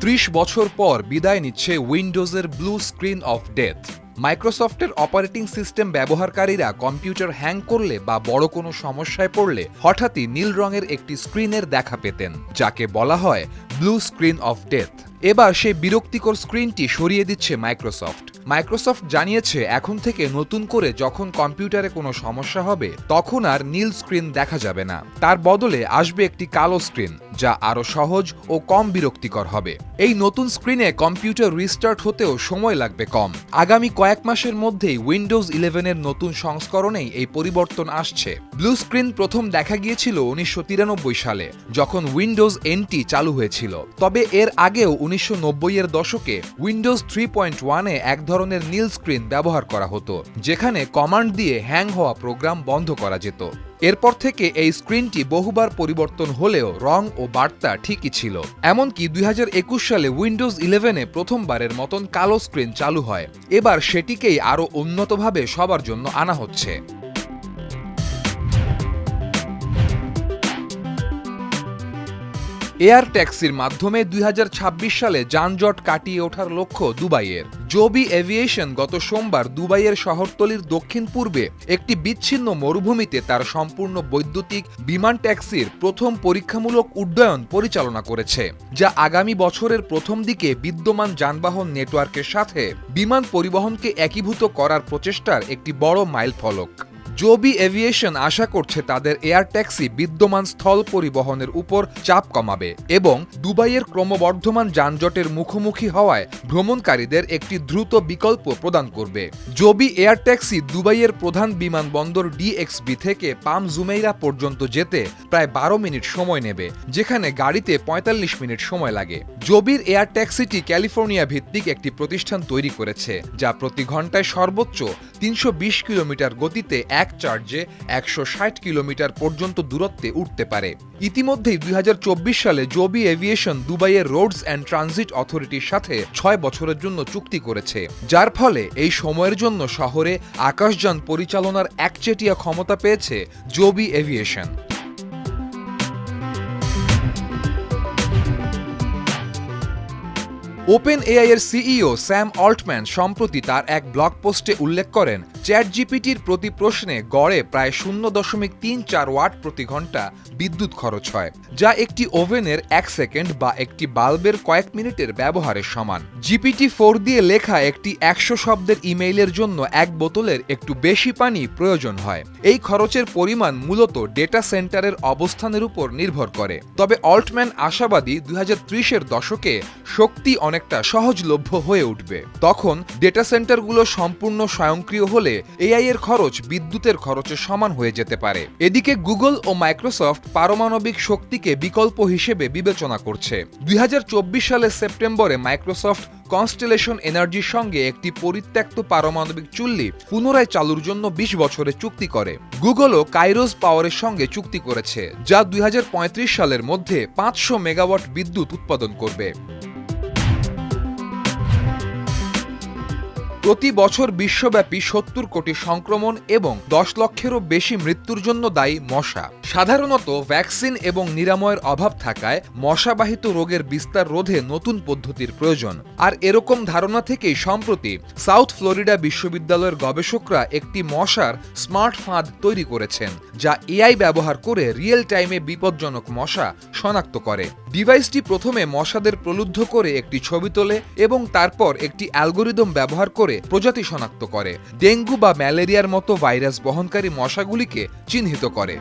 30 বছর পর বিদায় নিচ্ছে উইন্ডোজের ব্লু স্ক্রিন অফ ডেথ। মাইক্রোসফটের অপারেটিং সিস্টেম ব্যবহারকারীরা কম্পিউটার হ্যাং করলে বা বড় কোনো সমস্যায় পড়লে হঠাৎই নীল রঙের একটি স্ক্রিনের দেখা পেতেন, যাকে বলা হয় ব্লু স্ক্রিন অফ ডেথ। এবার সেই বিরক্তিকর স্ক্রিনটি সরিয়ে দিচ্ছে মাইক্রোসফট জানিয়েছে এখন থেকে নতুন করে যখন কম্পিউটারে কোনো সমস্যা হবে তখন আর নীল স্ক্রিন দেখা যাবে না, তার বদলে আসবে একটি কালো স্ক্রিন, যা আরও সহজ ও কম বিরক্তিকর হবে। এই নতুন স্ক্রিনে কম্পিউটার রিস্টার্ট হতেও সময় লাগবে কম। আগামী কয়েক মাসের মধ্যেই উইন্ডোজ 11-এর নতুন সংস্করণেই এই পরিবর্তন আসছে। ব্লু স্ক্রিন প্রথম দেখা গিয়েছিল 1993 সালে, যখন উইন্ডোজ NT চালু হয়েছিল। তবে এর আগেও 1990-এর দশকে উইন্ডোজ 3.1-এ এক ধরনের নীল স্ক্রিন ব্যবহার করা হতো, যেখানে কমান্ড দিয়ে হ্যাং হওয়া প্রোগ্রাম বন্ধ করা যেত। এরপর থেকে এই স্ক্রিনটি বহুবার পরিবর্তন হলেও রং ও বার্তা ঠিকই ছিল। এমনকি 2021 সালে উইন্ডোজ 11-এ প্রথমবারের মতন কালো স্ক্রিন চালু হয়। এবার সেটিকেই আরও উন্নতভাবে সবার জন্য আনা হচ্ছে। এয়ার ট্যাক্সির মাধ্যমে 2026 সালে যানজট কাটিয়ে ওঠার লক্ষ্য দুবাইয়ের। জোবি এভিয়েশন গত সোমবার দুবাইয়ের শহরতলির দক্ষিণ পূর্বে একটি বিচ্ছিন্ন মরুভূমিতে তার সম্পূর্ণ বৈদ্যুতিক বিমান ট্যাক্সির প্রথম পরীক্ষামূলক উড্ডয়ন পরিচালনা করেছে, যা আগামী বছরের প্রথম দিকে বিদ্যমান যানবাহন নেটওয়ার্কের সাথে বিমান পরিবহনকে একীভূত করার প্রচেষ্টার একটি বড় মাইলফলক। জোবি এভিয়েশন আশা করছে তাদের এয়ার ট্যাক্সি বিদ্যমান স্থল পরিবহনের উপর চাপ কমাবে এবং দুবাইয়ের ক্রমবর্ধমান যানজটের মুখোমুখি হওয়ায় ভ্রমণকারীদের একটি দ্রুত বিকল্প প্রদান করবে। জোবি এয়ার ট্যাক্সি দুবাইয়ের প্রধান বিমানবন্দর DXB থেকে পাম জুমেইরা পর্যন্ত যেতে প্রায় 12 মিনিট সময় নেবে, যেখানে গাড়িতে 45 মিনিট সময় লাগে। জোবির এয়ার ট্যাক্সিটি ক্যালিফোর্নিয়া ভিত্তিক একটি প্রতিষ্ঠান তৈরি করেছে, যা প্রতি ঘন্টায় সর্বোচ্চ 320 কিলোমিটার গতিতে এক চার্জে 160 কিলোমিটার পর্যন্ত দূরত্বে উঠতে পারে। ইতিমধ্যেই 2024 সালে জোবি এভিয়েশন দুবাইয়ের রোডস অ্যান্ড ট্রানজিট অথরিটির সাথে 6 বছরের জন্য চুক্তি করেছে, যার ফলে এই সময়ের জন্য শহরে আকাশযান পরিচালনার একচেটিয়া ক্ষমতা পেয়েছে জোবি এভিয়েশন। OpenAI এর CEO স্যাম অল্টম্যান সম্প্রতি তার এক ব্লগ পোস্টে উল্লেখ করেন, চ্যাটজিপিটির প্রতি প্রশ্নে গড়ে প্রায় 0.34 ওয়াট প্রতি ঘন্টা বিদ্যুৎ খরচ হয়, যা একটি ওভেনের 1 সেকেন্ড বা একটি বাল্বের কয়েক মিনিটের ব্যবহারের সমান। GPT-4 দিয়ে লেখা একটি 100 শব্দের ইমেইলের জন্য এক বোতলের একটু বেশি পানি প্রয়োজন হয়। এই খরচের পরিমাণ মূলত ডেটা সেন্টারের অবস্থানের উপর নির্ভর করে। তবে অল্টম্যান আশাবাদী 2030-এর দশকে শক্তি অনেকটা সহজলভ্য হয়ে উঠবে। তখন ডেটা সেন্টারগুলো সম্পূর্ণ স্বয়ংক্রিয় হলে AI এর খরচ বিদ্যুতের খরচের সমান হয়ে যেতে পারে। এদিকে গুগল ও মাইক্রোসফট পারমাণবিক শক্তিকে বিকল্প হিসেবে বিবেচনা করছে। 2024 সালের সেপ্টেম্বরে মাইক্রোসফট কনস্টেলেশন এনার্জির সঙ্গে একটি পরিত্যক্ত পারমাণবিক চুল্লি পুনরায় চালুর জন্য 20 বছরের চুক্তি করে। গুগলও কাইরোস পাওয়ারের সঙ্গে চুক্তি করেছে, যা 2035 সালের মধ্যে 500 মেগাওয়াট বিদ্যুৎ উৎপাদন করবে। প্রতি বছর বিশ্বব্যাপী 70 কোটি সংক্রমণ এবং 10 লক্ষেরও বেশি মৃত্যুর জন্য দায়ী মশা। সাধারণত ভ্যাকসিন এবং নিরাময়ের অভাব থাকায় মশাবাহিত রোগের বিস্তার রোধে নতুন পদ্ধতির প্রয়োজন। আর এরকম ধারণা থেকেই সম্প্রতি সাউথ ফ্লোরিডা বিশ্ববিদ্যালয়ের গবেষকরা একটি মশার স্মার্ট ফাঁদ তৈরি করেছেন, যা AI ব্যবহার করে রিয়েল টাইমে বিপজ্জনক মশা শনাক্ত করে। ডিভাইসটি প্রথমে মশাদের প্রলুব্ধ করে একটি ছবি তোলে এবং তারপর একটি অ্যালগোরিদম ব্যবহার করে প্রজাতি শনাক্ত করে ডেঙ্গু বা ম্যালেরিয়ার মতো ভাইরাস বহনকারী মশাগুলিকে চিহ্নিত করে।